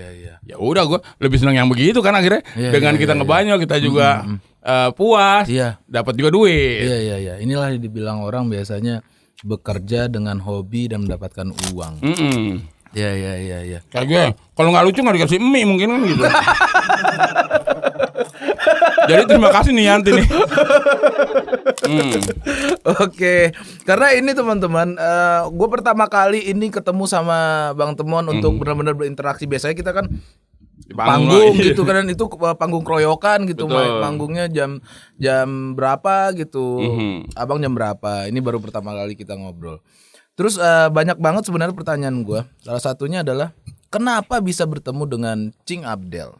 iya. Ya udah gue lebih senang yang begitu kan akhirnya dengan kita ngebanyol kita juga puas, dapat juga duit. Iya. Inilah dibilang orang biasanya bekerja dengan hobi dan mendapatkan uang. Iya. Kayak gue, kalau nggak lucu nggak dikasih mie mungkin kan gitu. Jadi terima kasih nih Yanti nih. Oke, karena ini teman-teman, gue pertama kali ini ketemu sama Bang Temon untuk benar-benar berinteraksi. Biasanya kita kan panggung gitu kan, itu panggung keroyokan gitu, manggungnya jam berapa gitu, abang jam berapa. Ini baru pertama kali kita ngobrol. Terus banyak banget sebenarnya pertanyaan gue. Salah satunya adalah kenapa bisa bertemu dengan Cing Abdel?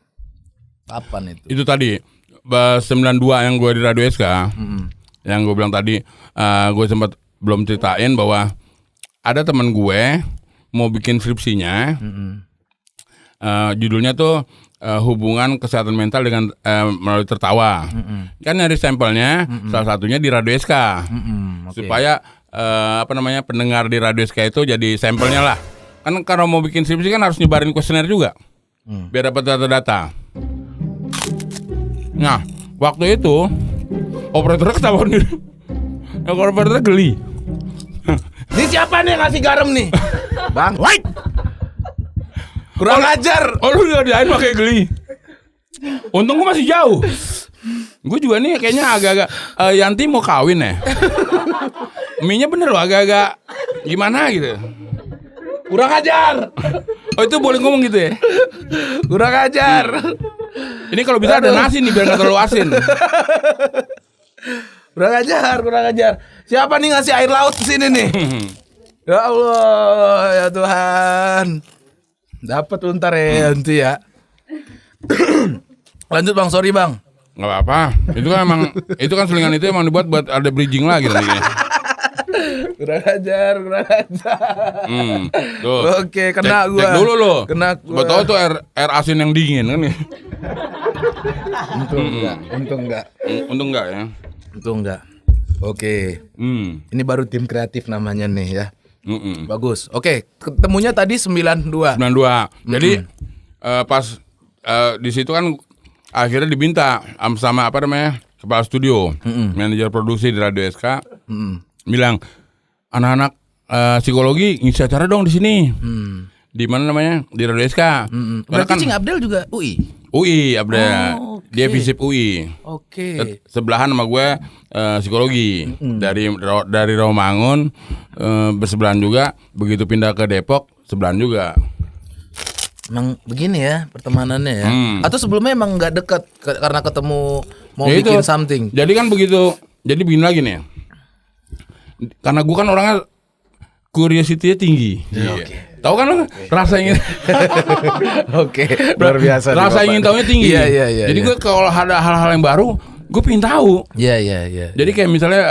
Kapan itu? Itu tadi 92 yang gue di Radio SK. Yang gue bilang tadi, gue sempat belum ceritain bahwa ada teman gue mau bikin skripsinya, judulnya tuh hubungan kesehatan mental dengan melalui tertawa. Kan nyari sampelnya, salah satunya di Radio SK, supaya pendengar di Radio SK itu jadi sampelnya lah. Kan kalau mau bikin skripsi kan harus nyebarin kuesioner juga, biar dapat data-data. Nah, waktu itu operatornya ketahuan nih. Operatornya geli. Ini siapa nih yang ngasih garam nih? Bang, wait. Kurang ajar. Oh lu udah diain pakai geli. Untung gue masih jauh. Gue juga nih kayaknya agak-agak Yanti mau kawin ya. Mie-nya bener loh agak-agak gimana gitu. Kurang ajar. Oh itu boleh ngomong gitu ya? Kurang ajar. Ini kalau bisa ada nasi nih biar gak terlalu asin. Kurang ajar. Siapa nih ngasih air laut ke sini nih? Ya Allah, ya Tuhan. Dapat untar ya nanti ya. Lanjut Bang, sorry Bang. Gak apa-apa. Itu kan selingan itu emang dibuat buat ada bridging lagi nanti. Kurang ajar. Tuh. Oke, kena gua. Cek dulu lo. Kena gua. Betul tuh air asin yang dingin kan nih. Untung enggak ya. Untung enggak. Oke. Ini baru tim kreatif namanya nih ya. Bagus. Oke, ketemunya tadi 92. Jadi pas di situ kan akhirnya diminta sama kepala studio, manajer produksi di Radio SK, bilang anak-anak psikologi ngisi acara dong di sini. Di mana namanya? Di Radio SK. Berarti Cing Abdel juga UI Abdel. Dia FISIP UI. Sebelahan sama gue psikologi. Dari Rawamangun bersebelahan juga. Begitu pindah ke Depok sebelahan juga. Emang begini ya pertemanannya ya. Atau sebelumnya emang nggak dekat karena ketemu mau ya bikin something. Jadi kan begitu. Jadi begini lagi nih. Karena gue kan orangnya curiosity-nya tinggi. Tahu kan lo rasa ingin. Luar biasa. Rasa ingin tahunya tinggi. Iya. Jadi gue kalau ada hal-hal yang baru, gue pengen tahu. Iya. Jadi kayak misalnya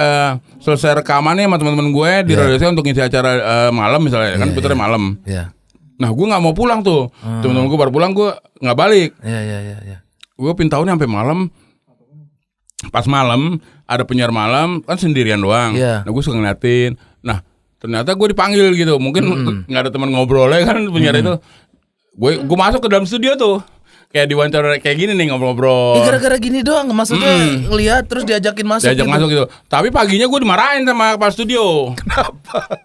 selesai rekamannya sama teman-teman gue di radio saya untuk ngisi acara malam misalnya, kan putarnya malam. Iya. Nah gue nggak mau pulang tuh. Teman-teman gue baru pulang, gue nggak balik. Iya. Gue pengen tahu nih sampai malam. Pas malam ada penyiar malam kan sendirian doang. Nah gue suka ngeliatin. Nah ternyata gue dipanggil gitu. Mungkin nggak ada teman ngobrolnya kan penyiar itu. Gue masuk ke dalam studio tuh. Kayak diwawancara kayak gini nih ngobrol-ngobrol. Gara-gara gini doang maksudnya ngeliat terus diajakin masuk. Masuk gitu. Tapi paginya gue dimarahin sama kepala studio. Kenapa?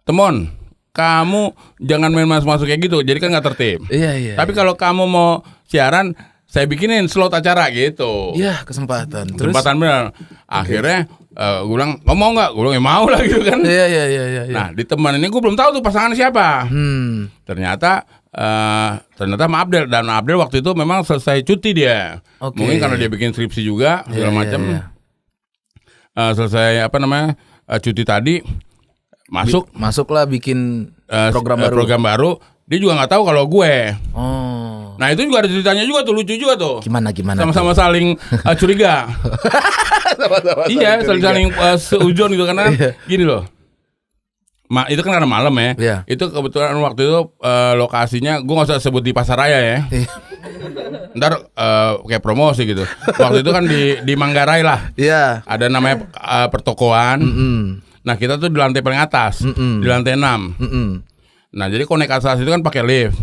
Temon, kamu jangan main masuk kayak gitu. Jadi kan nggak tertib. Iya. Tapi kalau kamu mau siaran, saya bikinin slot acara gitu. Iya, kesempatan benar. Akhirnya gue bilang, mau nggak? Gue bilang, ya mau lah gitu kan. Iya. Nah, di teman ini gue belum tahu tuh pasangan siapa. Ternyata sama Abdel. Dan Abdel waktu itu memang selesai cuti dia. Mungkin karena dia bikin skripsi juga, segala macam. Selesai cuti tadi, masuklah bikin program baru. Dia juga nggak tahu kalau gue. Nah itu juga ada ceritanya juga tuh, lucu juga tuh. Gimana? Sama-sama saling curiga. Iya, saling seujon gitu karena gini loh. Itu kan karena malam ya. Itu kebetulan waktu itu lokasinya gue nggak usah sebut di Pasaraya ya. Ntar kayak promosi gitu. Waktu itu kan di Manggarai lah. Ada namanya pertokoan. Nah kita tuh di lantai paling atas, di lantai 6. Nah jadi kalau naik atas itu kan pakai lift.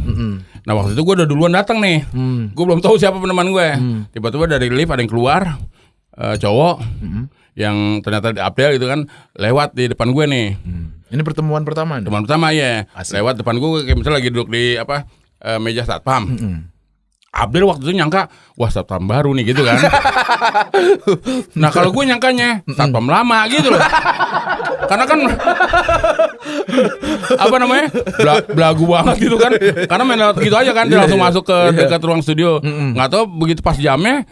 Nah waktu itu gue udah duluan datang nih. Gue belum tahu siapa peneman gue. Tiba-tiba dari lift ada yang keluar, cowok yang ternyata di Abdel gitu kan, lewat di depan gue nih. Ini pertemuan pertama. Pertemuan pertama ya. Lewat depan gue kayak misalnya lagi duduk di meja satpam. Abdel waktu itu nyangka, wah satpam baru nih gitu kan. Nah kalau gue nyangkanya satpam lama gitu loh. Karena kan apa namanya belagu banget gitu kan. Karena main lewat gitu aja kan, dia langsung masuk ke dekat ruang studio. Nggak tahu begitu pas jamnya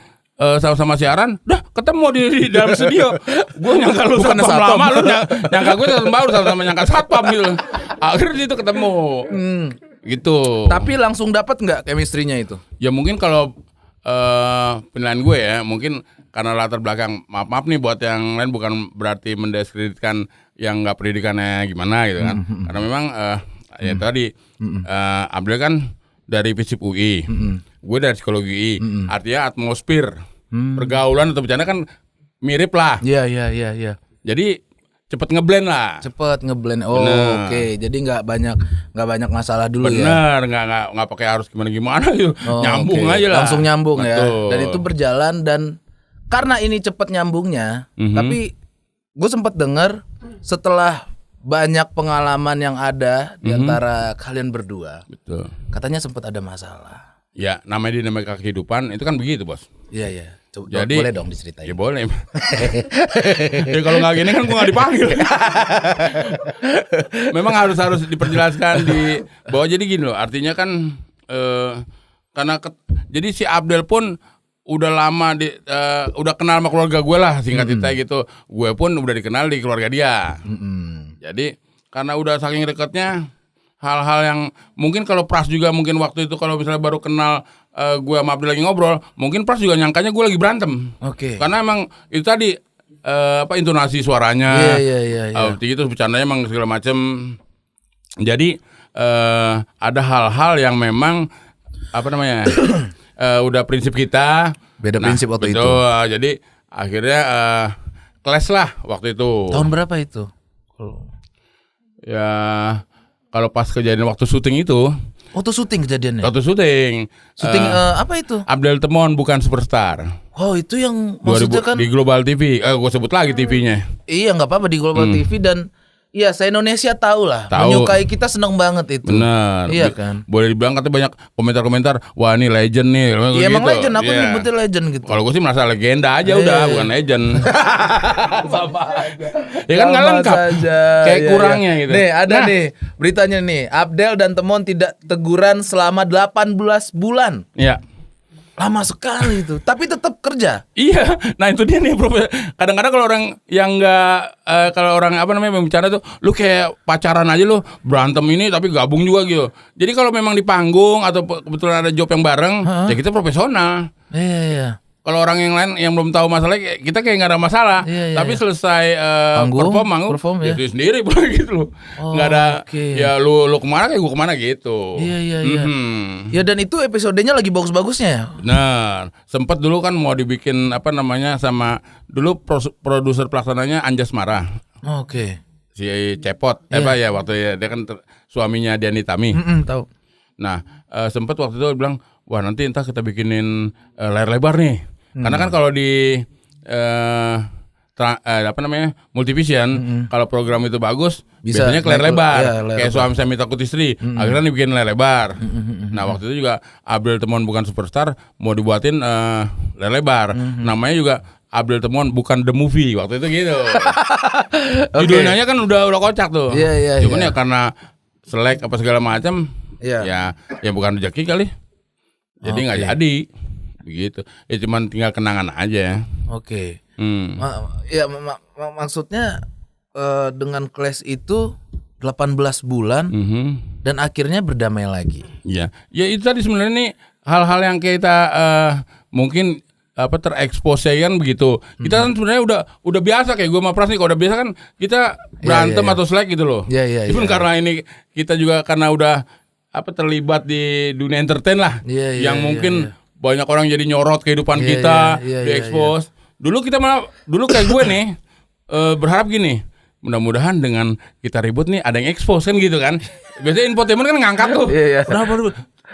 sama-sama siaran, dah ketemu di dalam studio. Gue nyangka lu satpam lama, lu nyangka gue satpam baru, sama-sama nyangka satpam gitu. Akhirnya itu ketemu. Gitu. Tapi langsung dapat nggak chemistry-nya itu? Ya mungkin kalau penilaian gue ya, mungkin karena latar belakang, maaf nih buat yang lain, bukan berarti mendiskreditkan yang nggak pendidikannya gimana gitu kan. Karena memang ya tadi Abdel kan dari FISIP UI, gue dari psikologi UI, artinya atmosfer pergaulan atau bercanda kan mirip lah. Iya. Jadi cepet ngeblend lah. Oh, oke. Jadi nggak banyak masalah dulu. Bener, ya. Nggak pakai harus gimana gitu. Nyambung aja lah. Langsung nyambung. Betul. Ya. Dan itu berjalan, dan karena ini cepet nyambungnya, tapi gue sempat dengar setelah banyak pengalaman yang ada di antara kalian berdua. Betul. Katanya sempat ada masalah. Ya, namanya dinamika kehidupan itu kan begitu, Bos. Iya. Jadi boleh dong diceritain. Ya boleh. Ya kalau nggak gini kan gue nggak dipanggil. Memang harus diperjelaskan di bahwa jadi gini loh. Artinya kan karena jadi si Abdel pun udah lama udah kenal sama keluarga gue lah, singkat cerita gitu. Gue pun udah dikenal di keluarga dia. Jadi karena udah saking dekatnya, hal-hal yang mungkin kalau Pras juga mungkin waktu itu kalau misalnya baru kenal gue sama Abdel lagi ngobrol, mungkin Pras juga nyangkanya gue lagi berantem. Oke. Karena emang itu tadi intonasi suaranya, gitu bercandanya emang segala macem. Jadi ada hal-hal yang memang udah prinsip kita beda prinsip waktu betul, itu. Jadi akhirnya clash lah waktu itu. Tahun berapa itu? Ya kalau pas kejadian waktu syuting itu. Waktu syuting kejadiannya? Waktu syuting. Syuting apa itu? Abdel Temon bukan superstar. Oh itu yang maksudnya kan di Global TV. Gue sebut lagi TV-nya. Iya nggak apa-apa, di Global TV, dan iya, se-Indonesia tahu lah. Menyukai kita, seneng banget itu. Benar. Iya kan. Boleh dibilang katanya banyak komentar-komentar, wah ini legend nih. Iya gitu. Emang legend, aku nyebutin legend gitu. Kalau gue sih merasa legenda aja udah, bukan legend. Sama aja. Ya kan nggak lengkap. Kayak kurangnya gitu. Nih ada nih beritanya nih. Abdel dan Temon tidak teguran selama 18 bulan. Iya. Lama sekali itu, tapi tetap kerja. Iya, nah itu dia nih, Bro. Kadang-kadang kalau orang yang nggak, kalau orang berbicara tuh, lu kayak pacaran aja lu, berantem ini tapi gabung juga gitu. Jadi kalau memang di panggung atau kebetulan ada job yang bareng, ya kita profesional. Iya. Kalau orang yang lain yang belum tahu masalah, kita kayak nggak ada masalah. Tapi selesai perform ya itu sendiri gitu loh. Nggak ada. Ya lu kemana kayak gue kemana gitu. Iya. Ya dan itu episodenya lagi bagus-bagusnya ya. Nah, sempet dulu kan mau dibikin sama dulu produser pelaksananya Anjas Mara. Oke. Si Cepot, waktu dia kan suaminya Diani Tami. Tahu. Nah, sempet waktu itu bilang, wah nanti entah kita bikinin layar lebar nih. Karena kan kalau di Multivision, kalau program itu bagus, biasanya ke layar lebar. Kayak Suami Saya Minta Takut Istri, akhirnya dibikin layar lebar. Nah waktu itu juga Abdel Temon bukan superstar, mau dibuatin layar lebar. Namanya juga Abdel Temon bukan The Movie waktu itu gitu. Judulnya kan udah kocak tuh. Cuman ya karena selek apa segala macam, ya bukan rezeki kali. Jadi nggak jadi begitu. Ya cuman tinggal kenangan aja. Oke. Maksudnya dengan Clash itu 18 bulan dan akhirnya berdamai lagi. Iya. Ya itu tadi sebenarnya nih hal-hal yang kita mungkin terekspos kan begitu. Kita kan sebenarnya udah biasa kayak gue sama Pras nih, kalau udah biasa kan kita berantem atau selek gitu loh. Even karena ini kita juga karena udah terlibat di dunia entertain lah, yang mungkin banyak orang jadi nyorot kehidupan kita, diekspos. Dulu kayak gue nih berharap gini, mudah-mudahan dengan kita ribut nih ada yang expose kan gitu kan. Biasanya infotainment kan ngangkat tuh.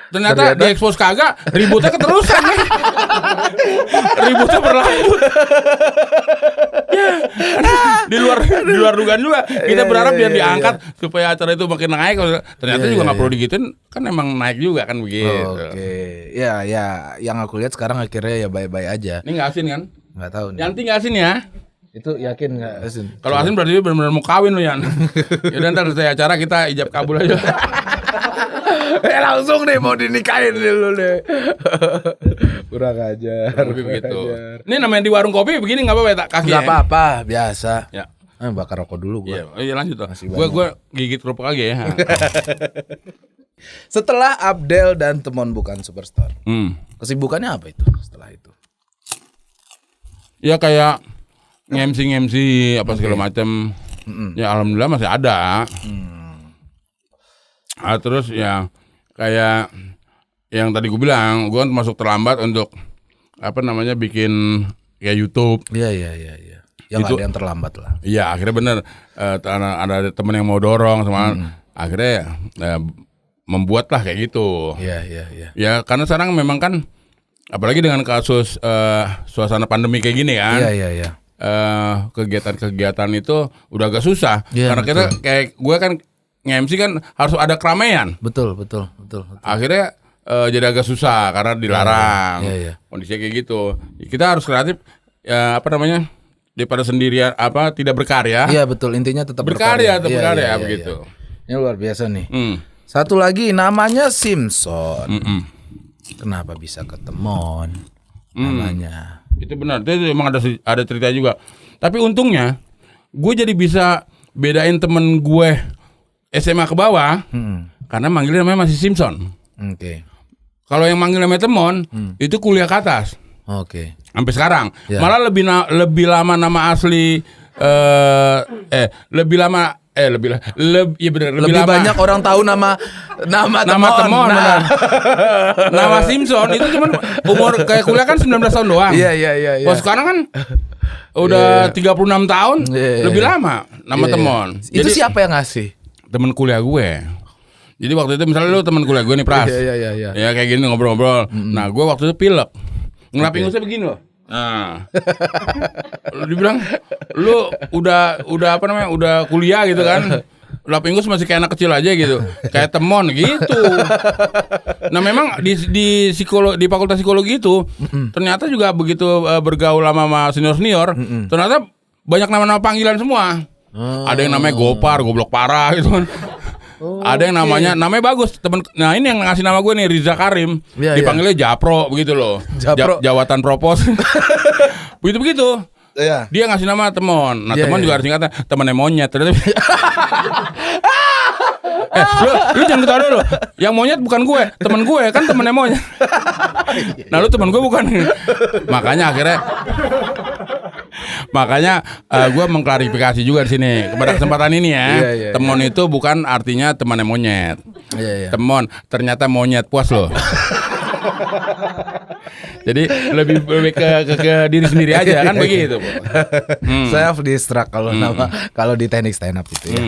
Ternyata diekspos kagak, ributnya keterusan nih. Ributnya berlanjut. Ya, di luar dugaan juga. Kita berharap biar diangkat supaya acara itu makin naik. Ternyata juga nggak perlu digituin, kan emang naik juga kan begitu. Oke. Ya, yang aku lihat sekarang akhirnya ya bye-bye aja. Ini nggak asin kan? Nggak tahu nih. Yanti nggak asin ya? Itu yakin nggak asin? Kalau asin berarti dia benar-benar mau kawin lo Yan. Yaudah ntar selesai acara kita ijab kabul aja. Langsung deh mau dinikahin dulu deh. Kurang ajar. Begitu. Ini namanya di warung kopi begini nggak apa-apa ya tak kaki? Nggak apa-apa, biasa. Ya. Bakar rokok dulu gue. Iya lanjut lah. Gue gigit kerupuk lagi ya. Setelah Abdel dan Temon Bukan Superstar, kesibukannya apa itu setelah itu? Ya kayak nge-MC apa segala macam. Ya alhamdulillah masih ada. Terus ya kayak yang tadi gue bilang, gue masuk terlambat untuk apa namanya bikin kayak YouTube. Iya. Yang itu, ada yang terlambat lah. Iya akhirnya bener ada temen yang mau dorong sama akhirnya membuat lah kayak gitu. Iya. Ya karena sekarang memang kan apalagi dengan kasus suasana pandemi kayak gini kan. Iya. Kegiatan-kegiatan itu udah agak susah karena kita kayak gue kan nge-MC kan harus ada keramaian. Betul. Akhirnya jadi agak susah karena dilarang. Iya. Kondisinya kayak gitu. Kita harus kreatif apa namanya? Daripada sendirian tidak berkarya. Iya betul, intinya tetap berkarya begitu. Ini luar biasa nih. Satu lagi namanya Simpson. Kenapa bisa ketemon namanya? Itu benar. Itu emang ada cerita juga. Tapi untungnya gue jadi bisa bedain temen gue SMA ke bawah karena manggilnya namanya masih Simpson. Oke. Kalau yang manggil namanya Temon itu kuliah ke atas. Oke. Sampai sekarang. Malah lebih lama nama asli lebih lama lebih lama. Banyak orang tahu nama Temon. Nah. Nama Simpson itu cuman umur kayak kuliah kan 19 tahun doang. Iya. Kalau sekarang kan udah 36 tahun, lebih lama nama Temon. Itu siapa yang ngasih? Temen kuliah gue. Jadi waktu itu misalnya lu temen kuliah gue nih Pras. Iya. Ya kayak gini ngobrol-ngobrol. Nah, gue waktu itu pilek. Ngelap ingusnya begini loh. Nah. Dibilang lu udah apa namanya? Udah kuliah gitu kan. Lap ingus masih kayak anak kecil aja gitu. Kayak Temon gitu. Nah, memang di fakultas psikologi itu ternyata juga begitu bergaul sama senior-senior, ternyata banyak nama-nama panggilan semua. Ada yang namanya Gopar, goblok parah gitu kan. Ada yang namanya bagus temen. Nah ini yang ngasih nama gue nih Riza Karim. Dipanggilnya Japro begitu loh. Jawatan propos. begitu. Iya. Dia ngasih nama Temon. Nah Temon juga harus singkatnya temennya monyet. Lu jangan ketawa dulu. Yang monyet bukan gue, temen gue kan temennya monyet. Nah lu temen gue bukan. Makanya gue mengklarifikasi juga di sini pada kesempatan ini ya. Temon itu bukan artinya temannya monyet. Temon ternyata monyet puas loh. Jadi lebih ke diri sendiri aja kan begitu. Self distract kalau di teknik stand up itu ya.